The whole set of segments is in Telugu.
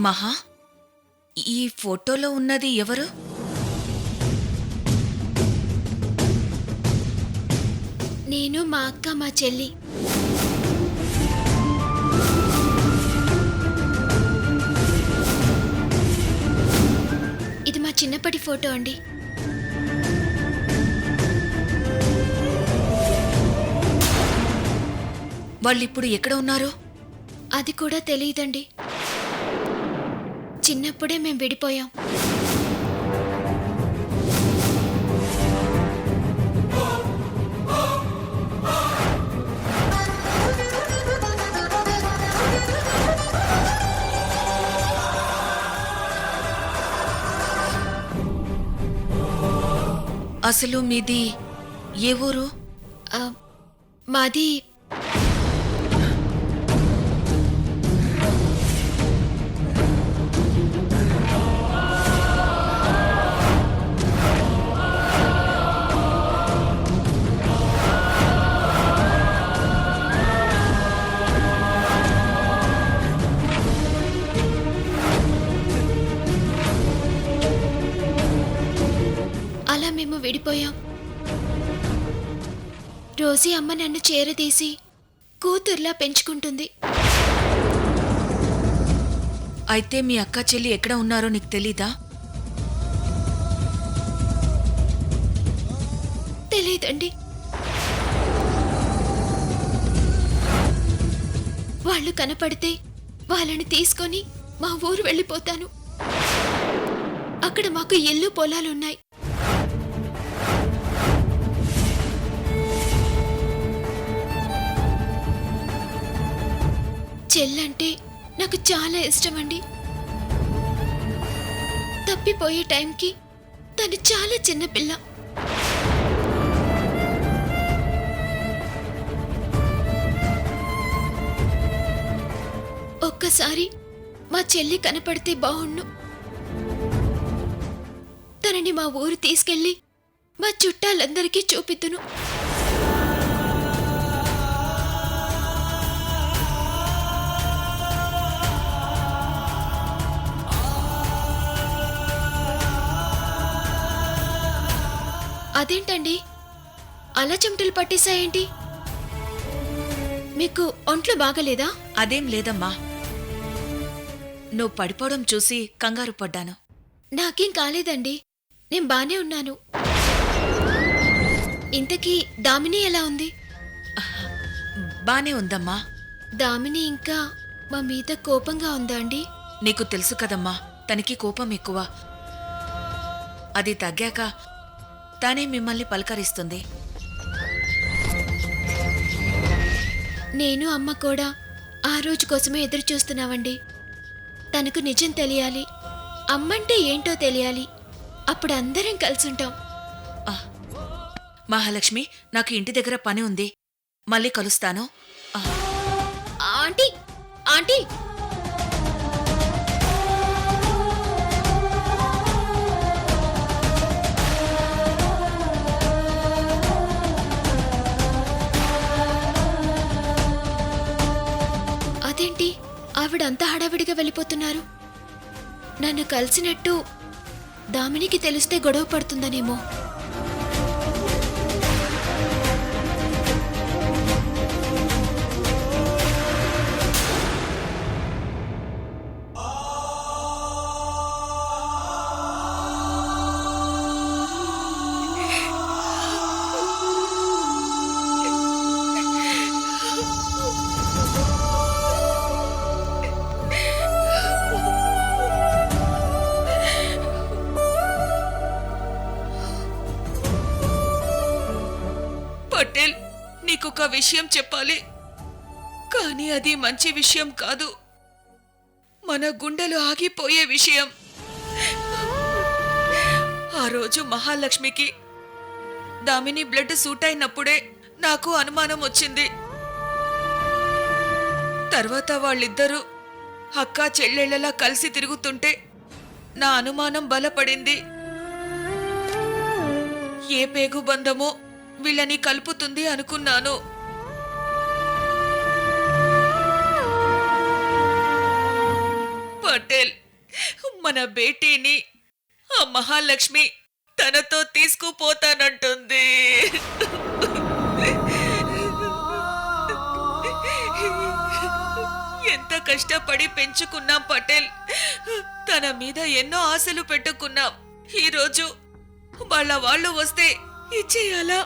మహా, ఈ ఫోటోలో ఉన్నది ఎవరు? నేను, మా అక్క, మా చెల్లి. ఇది మా చిన్నప్పటి ఫోటో అండి. వాళ్ళిప్పుడు ఎక్కడ ఉన్నారు? అది కూడా తెలియదండి. చిన్నప్పుడే మేం విడిపోయాం. అసలు మీది ఏ ఊరు? ఆ, మాది అలా మేము విడిపోయాం. రోజీ అమ్మ నన్ను చేరదీసి కూతుర్లా పెంచుకుంటుంది. అయితే మీ అక్క చెల్లి ఎక్కడ ఉన్నారో నీకు తెలీదా? తెలీదండి. వాళ్ళు కనపడితే వాళ్ళని తీసుకొని మా ఊరు వెళ్ళిపోతాను. అక్కడ మాకు ఇల్లు పొలాలున్నాయి. చెల్లంటే నాకు చాలా ఇష్టమండి. తప్పిపోయే టైంకి తను చాలా చిన్న పిల్ల. ఒక్కసారి మా చెల్లి కనపడితే బావుణ్ణు. తనని మా ఊరు తీసుకెళ్లి మా చుట్టాలందరికీ చూపిద్దును. అదేంటండి అలా చెమటలు పట్టేశాయేంటి? మీకు ఒంట్లో బాగలేదా? అదేం లేదమ్మా, నువ్వు పడిపోవడం చూసి కంగారు పడ్డాను. నాకేం కాలేదండి, నేను బానే ఉన్నాను. ఇంతకీ దామిని ఎలా ఉంది? బానే ఉందమ్మా. దామిని ఇంకా మా మీద కోపంగా ఉందా అండి? నీకు తెలుసు కదమ్మా, తనకి కోపం ఎక్కువ. అది తగ్గాక తానే మిమ్మల్ని పలకరిస్తుంది. నేను అమ్మ కూడా ఆ రోజు కోసమే ఎదురు చూస్తున్నామండి. తనకు నిజం తెలియాలి, అమ్మంటే ఏంటో తెలియాలి. అప్పుడు అందరం కలిసుంటాం. మహాలక్ష్మి, నాకు ఇంటి దగ్గర పని ఉంది, మళ్ళీ కలుస్తాను. ఆంటీ, ఆంటీ, అదేంటి ఆవిడంతా హడావిడిగా వెళ్ళిపోతున్నారు? నన్ను కలిసినట్టు దామినికి తెలిస్తే గొడవ పడుతుందనేమో. పటేల్, నీకొక విషయం చెప్పాలి, కానీ అది మంచి విషయం కాదు. మన గుండెలు ఆగిపోయే విషయం. ఆ రోజు మహాలక్ష్మికి దామిని బ్లడ్ సూట్ అయినప్పుడే నాకు అనుమానం వచ్చింది. తర్వాత వాళ్ళిద్దరూ అక్కా చెల్లెళ్లలా కలిసి తిరుగుతుంటే నా అనుమానం బలపడింది. ఏ పేగుబంధమో వీళ్ళని కలుపుతుంది అనుకున్నాను. పటేల్, మన బేటీని ఆ మహాలక్ష్మి తనతో తీసుకుపోతానంటుంది. ఎంత కష్టపడి పెంచుకున్నాం పటేల్. తన మీద ఎన్నో ఆశలు పెట్టుకున్నాం. ఈరోజు వాళ్ళు వస్తే ఇచ్చేయాలా?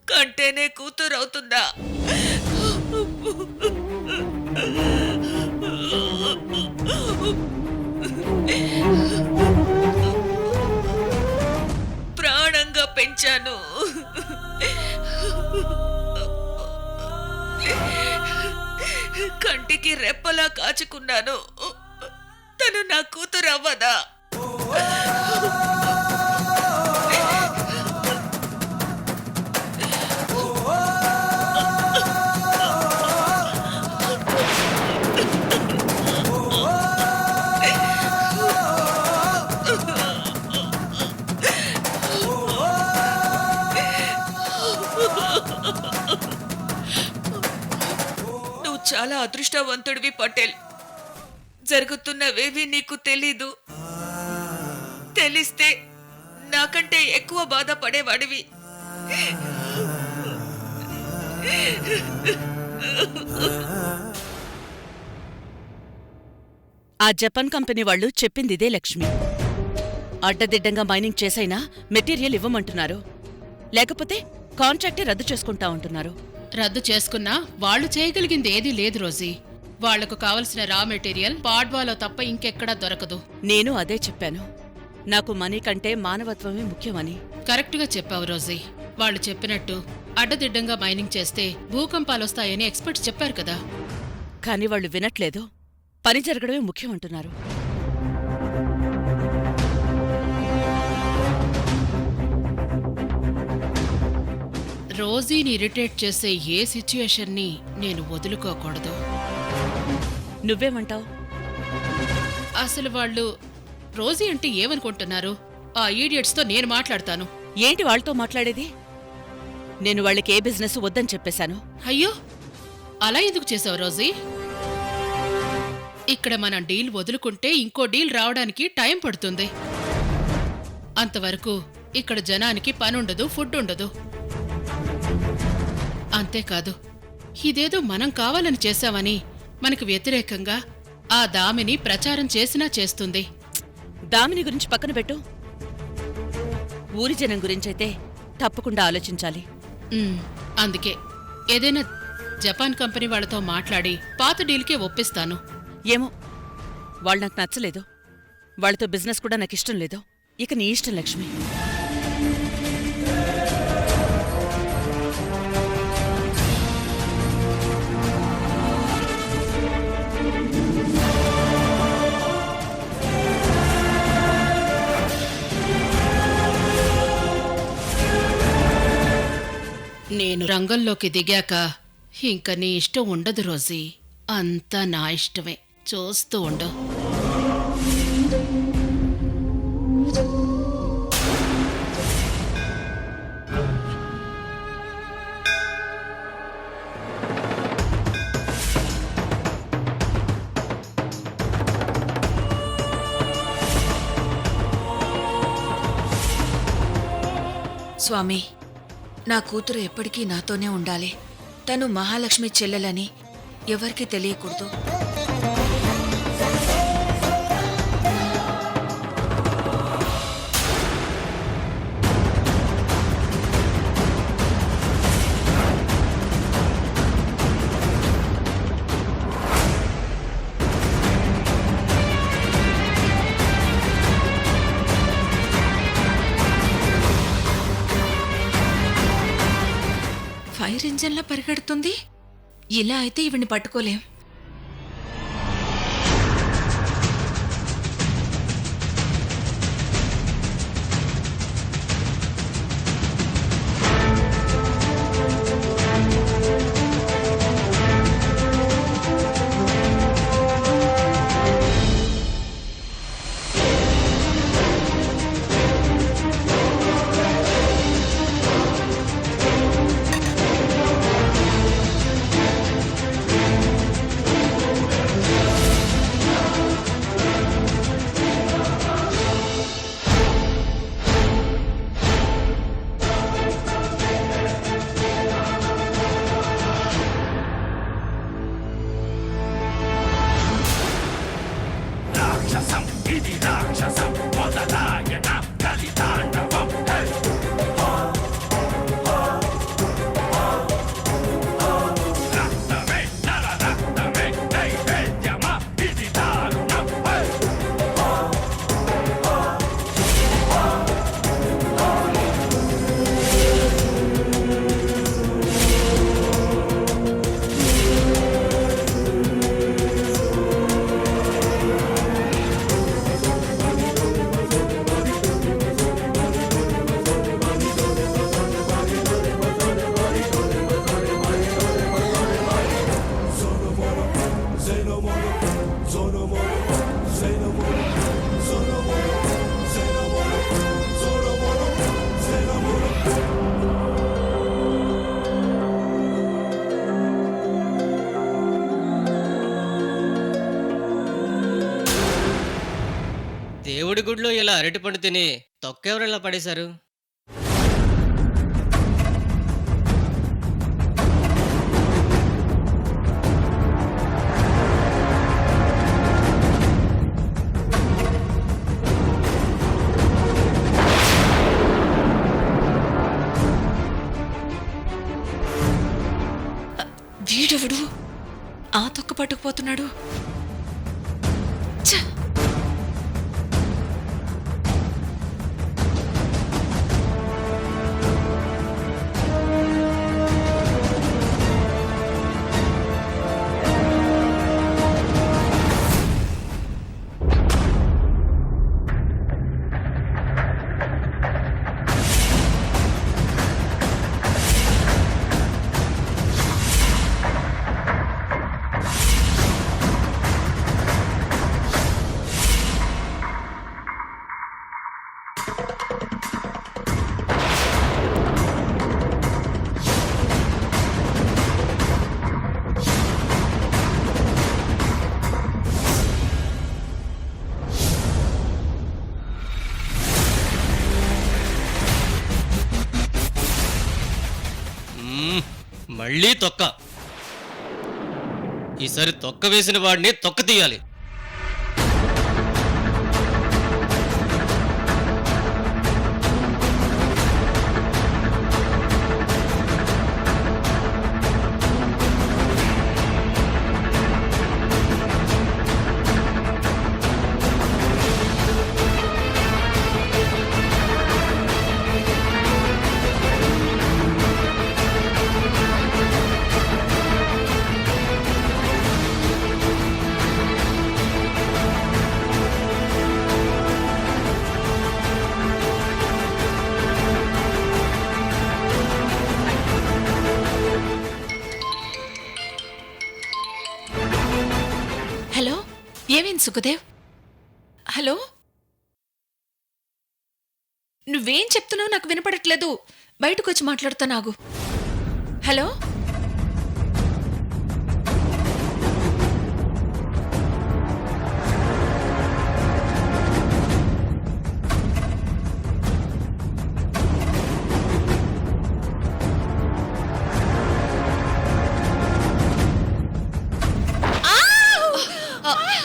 కంటేనే కూతురవుతుందా? ప్రాణంగా పెంచాను. కంటికి రెప్పలా కాచుకున్నాను. తను నా కూతురు అవ్వదా? నువ్వు చాలా అదృష్టవంతుడివి పటేల్. జరుగుతున్నవేవి నీకు తెలీదు. తెలిస్తే నాకంటే ఎక్కువ బాధపడేవాడివి. ఆ జపాన్ కంపెనీ వాళ్ళు చెప్పిందిదే లక్ష్మి. అడ్డదిడ్డంగా మైనింగ్ చేసైనా మెటీరియల్ ఇవ్వమంటున్నారు, లేకపోతే కాంట్రాక్టే రద్దు చేసుకుంటా ఉంటున్నారు. రద్దు చేసుకున్నా వాళ్ళు చేయగలిగింది ఏదీ లేదు రోజీ. వాళ్లకు కావలసిన రా మెటీరియల్ పాడ్వాలో తప్ప ఇంకెక్కడా దొరకదు. నేను అదే చెప్పాను. నాకు మనీ కంటే మానవత్వమే ముఖ్యమని. కరెక్టుగా చెప్పావు రోజీ. వాళ్ళు చెప్పినట్టు అడ్డదిడ్డంగా మైనింగ్ చేస్తే భూకంపాలొస్తాయని ఎక్స్పర్ట్స్ చెప్పారు కదా. కాని వాళ్ళు వినట్లేదు. పని జరగడమే ముఖ్యమంటున్నారు. రోజీని ఇరిటేట్ చేసే ఏ సిచ్యుయేషన్ని నేను వదులుకోకూడదు. నువ్వేమంటావు? అసలు వాళ్ళు రోజీ అంటే ఏమనుకుంటున్నారు? ఆ ఈడియట్స్తో నేను మాట్లాడతాను. ఏంటి వాళ్ళతో మాట్లాడేది? నేను వాళ్ళకి ఏ బిజినెస్ వద్దని చెప్పేశాను. అయ్యో, అలా ఎందుకు చేసావు రోజీ? ఇక్కడ మనం డీల్ వదులుకుంటే ఇంకో డీల్ రావడానికి టైం పడుతుంది. అంతవరకు ఇక్కడ జనానికి పనుండదు, ఫుడ్ ఉండదు. అంతేకాదు, ఇదేదో మనం కావాలని చేశామని మనకు వ్యతిరేకంగా ఆ దామిని ప్రచారం చేసినా చేస్తుంది. దామిని గురించి పక్కన పెట్టు. ఊరి జనం గురించైతే తప్పకుండా ఆలోచించాలి. అందుకే ఏదైనా జపాన్ కంపెనీ వాళ్లతో మాట్లాడి పాత డీల్కే ఒప్పిస్తాను. ఏమో, వాళ్ళు నాకు నచ్చలేదు. వాళ్ళతో బిజినెస్ కూడా నాకు ఇష్టం లేదు. ఇక నీ ఇష్టం లక్ష్మి. నేను రంగంలోకి దిగాక ఇంక నీ ఇష్టం ఉండదు రోజీ. అంతా నా ఇష్టమే. చూస్తూ ఉండు. స్వామి, నా కూతురు ఎప్పటికీ నాతోనే ఉండాలి. తను మహాలక్ష్మి చెల్లెలని ఎవరికీ తెలియకూడదు. ఫైర్ ఇంజన్లా పరిగెడుతుంది. ఇలా అయితే ఇవిని పట్టుకోలేం. దేవుడి గుడిలో ఇలా అరటిపండు తిని తొక్కెవరు ఇలా పడేశారు? వీడెవడు ఆ తొక్క పట్టుకుపోతున్నాడు? ఛ! మళ్ళీ తొక్క. ఈసారి తొక్క వేసిన వాడిని తొక్క తీయాలి. హలో, ఏమైంది సుఖదేవ్? హలో, నువ్వేం చెప్తున్నావు నాకు వినపడట్లేదు. బయటకు వచ్చి మాట్లాడుతా నాగు. హలో,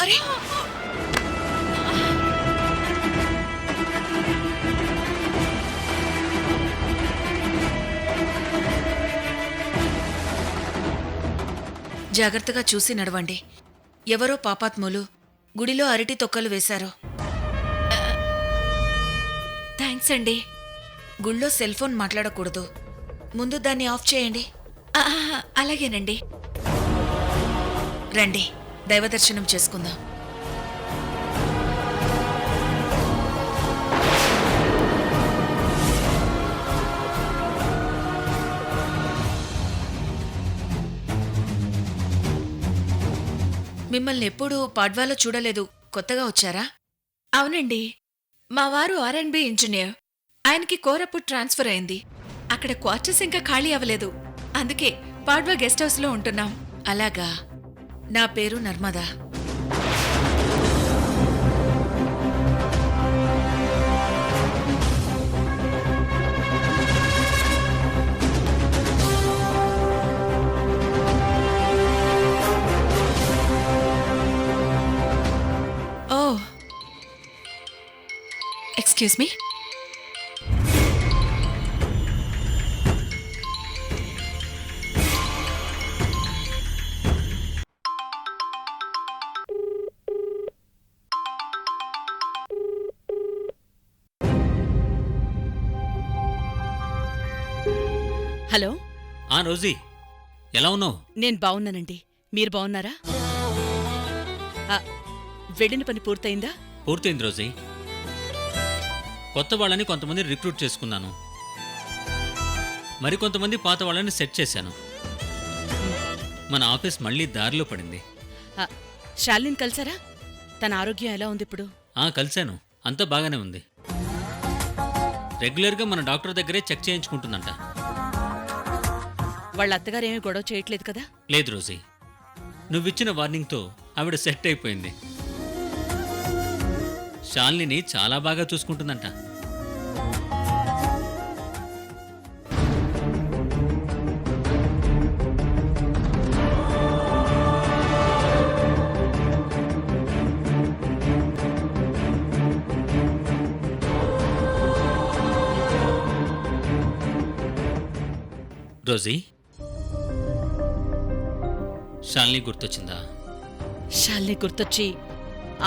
అరే జాగ్రత్తగా చూసి నడవండి. ఎవరో పాపాత్ములు గుడిలో అరటి తొక్కలు వేశారు. థ్యాంక్స్ అండి. గుళ్ళో సెల్ ఫోన్ మాట్లాడకూడదు. ముందు దాన్ని ఆఫ్ చేయండి. అలాగేనండి. రండి, దైవదర్శనం చేసుకుందాం. మిమ్మల్ని ఎప్పుడూ పాడ్వాలో చూడలేదు. కొత్తగా వచ్చారా? అవునండి, మా వారు R&B ఇంజనీర్. ఆయనకి కోరాపుట్ ట్రాన్స్ఫర్ అయింది. అక్కడ క్వార్టర్స్ ఇంకా ఖాళీ అవ్వలేదు. అందుకే పాడ్వా గెస్ట్ హౌస్లో ఉంటున్నాం. అలాగా. నా పేరు నర్మదా. ఓ, ఎక్స్క్యూజ్ మీ. హలో, రోజీ, ఎలా ఉన్నావు? నేను బావున్నానండి. మీరు బావున్నారా? వెళ్ళిన పని పూర్తయిందా? పూర్తయింది రోజీ. కొత్త వాళ్ళని కొంతమంది రిక్రూట్ చేసుకున్నాను. మరికొంతమంది పాత వాళ్ళని సెట్ చేశాను. మన ఆఫీస్ మళ్ళీ దారిలో పడింది. శాలిని కలిసారా? తన ఆరోగ్యం ఎలా ఉంది ఇప్పుడు? కలిశాను, అంతా బాగానే ఉంది. రెగ్యులర్గా మన డాక్టర్ దగ్గరే చెక్ చేయించుకుంటుందంట. వాళ్ళ అత్తగారేమీ గొడవ చేయట్లేదు కదా? లేదు రోజీ, నువ్విచ్చిన వార్నింగ్తో ఆవిడ సెట్ అయిపోయింది. శాలినిని చాలా బాగా చూసుకుంటుందంట. రోజీ, శాలిని గుర్తొచ్చిందా? శాలిని గుర్తొచ్చి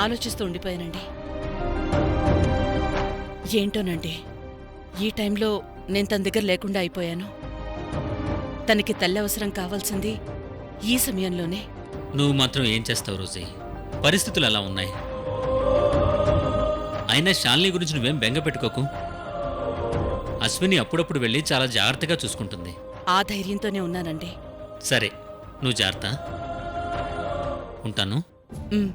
ఆలోచిస్తూ ఉండిపోయానండి. ఏంటోనండి, ఈ టైంలో నేను తన దగ్గర లేకుండా అయిపోయాను. తనకి తల్లి అవసరం కావాల్సింది ఈ సమయంలోనే. నువ్వు మాత్రం ఏం చేస్తావు రోజీ, పరిస్థితులు అలా ఉన్నాయి. అయినా శాలిని గురించి నువ్వేం బెంగ పెట్టుకోకు. అశ్విని అప్పుడప్పుడు వెళ్ళి చాలా జాగ్రత్తగా చూసుకుంటుంది. ఆ ధైర్యంతోనే ఉన్నానండి. సరే, నువ్వు జాగ్రత్త. ఉంటాను. ఉమ్.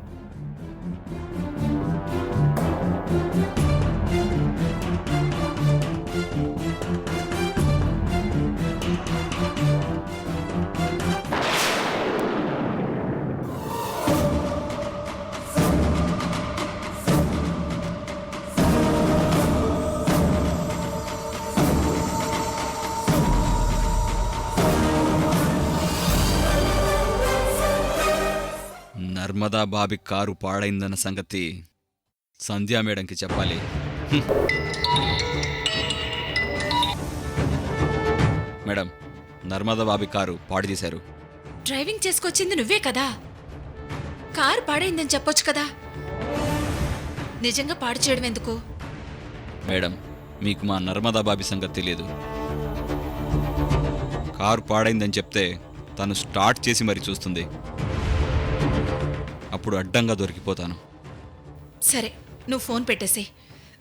నర్మదా బాబి కారు పాడైందన్న సంగతి సంధ్యా మేడంకి చెప్పాలి. మేడం, నర్మదా బాబి కారు పాడు చేశారు. డ్రైవింగ్ చేసుకొచ్చింది నువ్వే కదా, కారు పాడైందని చెప్పొచ్చు కదా. నిజంగా పాడు చేయడం ఎందుకు? మేడం, మీకు మా నర్మదా బాబి సంగతి తెలియదు. కారు పాడైందని చెప్తే తను స్టార్ట్ చేసి మరి చూస్తుంది. అప్పుడు అడ్డంగా దొరికిపోతాను. సరే, నువ్వు ఫోన్ పెట్టేసి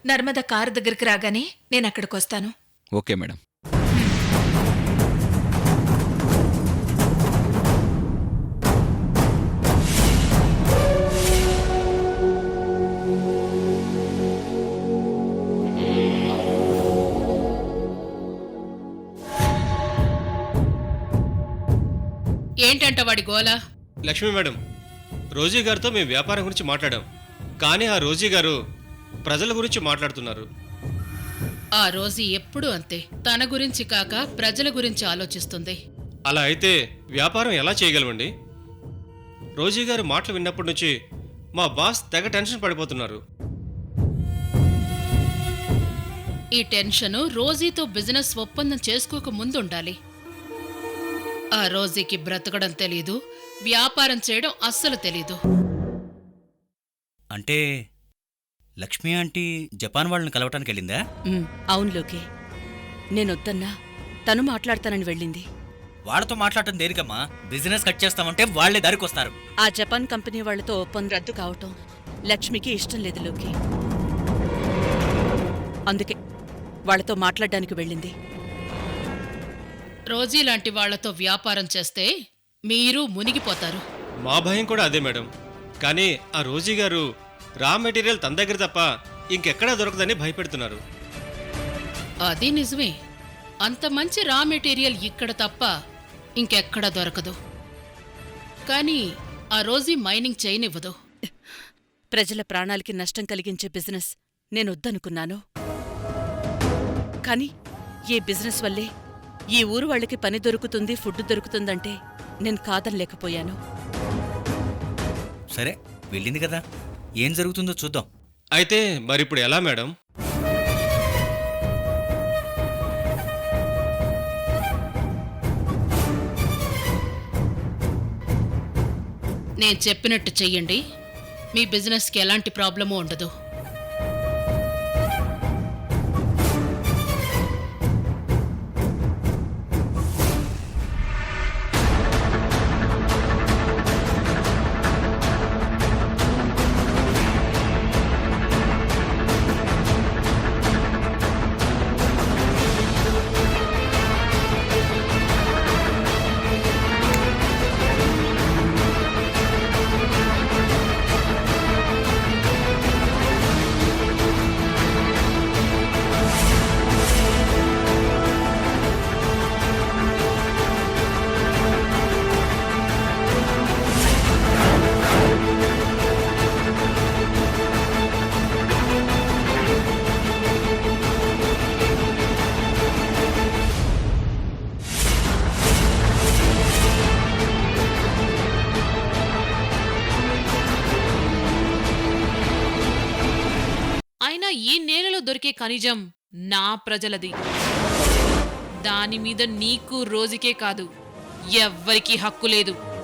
నర్మద కారు దగ్గరికి రాగానే నేను అక్కడికి వస్తాను. Okay madam. ఏంటంట వాడి గోల? లక్ష్మి మేడం, రోజీ గారితో మేము వ్యాపారం గురించి మాట్లాడాం, కానీ ఆ రోజీ గారు ప్రజల గురించి మాట్లాడుతున్నారు. ఆ రోజు ఎప్పుడూ అంతే, తన గురించి కాక ప్రజల గురించి ఆలోచిస్తుంది. అలా అయితే వ్యాపారం ఎలా చేయగలమండి? రోజీ గారు మాటలు విన్నప్పటి నుంచి మా బాస్ తెగ టెన్షన్ పడిపోతున్నారు. ఈ టెన్షను రోజీతో బిజినెస్ ఒప్పందం చేసుకోక ముందు ఉండాలి. ఆ రోజీకి బ్రతకడం తెలీదు, వ్యాపారం చేయడం అస్సలు తెలీదు. అంటే లక్ష్మి ఆంటీ జపాన్ వాళ్ళని కలవటానికి వెళ్ళిందా? అవును లోకే, నేనొద్దన్నా తను మాట్లాడతానని వెళ్ళింది. వాళ్ళతో మాట్లాడటం దేనికమ్మా? బిజినెస్ కట్ చేస్తామంటే వాళ్లే దారికొస్తారు. ఆ జపాన్ కంపెనీ వాళ్లతో ఒప్పందం రద్దు కావటం లక్ష్మికి ఇష్టం లేదు లోకి. అందుకే వాళ్లతో మాట్లాడడానికి వెళ్ళింది. రోజీ లాంటి వాళ్లతో వ్యాపారం చేస్తే మీరు మునిగిపోతారు. మా భయం కూడా అదే మేడం. కానీ ఆ రోజీ గారు రా మెటీరియల్ తన దగ్గర తప్ప ఇంకెక్కడా దొరకదని భయపెడుతున్నారు. అది నిజమే, అంత మంచి రా మెటీరియల్ ఇక్కడ తప్ప ఇంకెక్కడ దొరకదు. కానీ ఆ రోజీ మైనింగ్ చేయనివ్వదు. ప్రజల ప్రాణాలకి నష్టం కలిగించే బిజినెస్ నేనొద్దనుకున్నాను. కానీ ఈ బిజినెస్ వల్లే ఈ ఊరు వాళ్ళకి పని దొరుకుతుంది, ఫుడ్ దొరుకుతుందంటే నేను కాదనలేకపోయాను. సరే, వెళ్ళింది కదా, ఏం జరుగుతుందో చూద్దాం. అయితే మరిప్పుడు ఎలా మేడం? నేను చెప్పినట్టు చెయ్యండి, మీ బిజినెస్కి ఎలాంటి ప్రాబ్లమూ ఉండదు. అయినా ఈ నేలలో దొరికే ఖనిజం నా ప్రజలది. దానిమీద నీకు రోజుకే కాదు ఎవ్వరికీ హక్కు లేదు.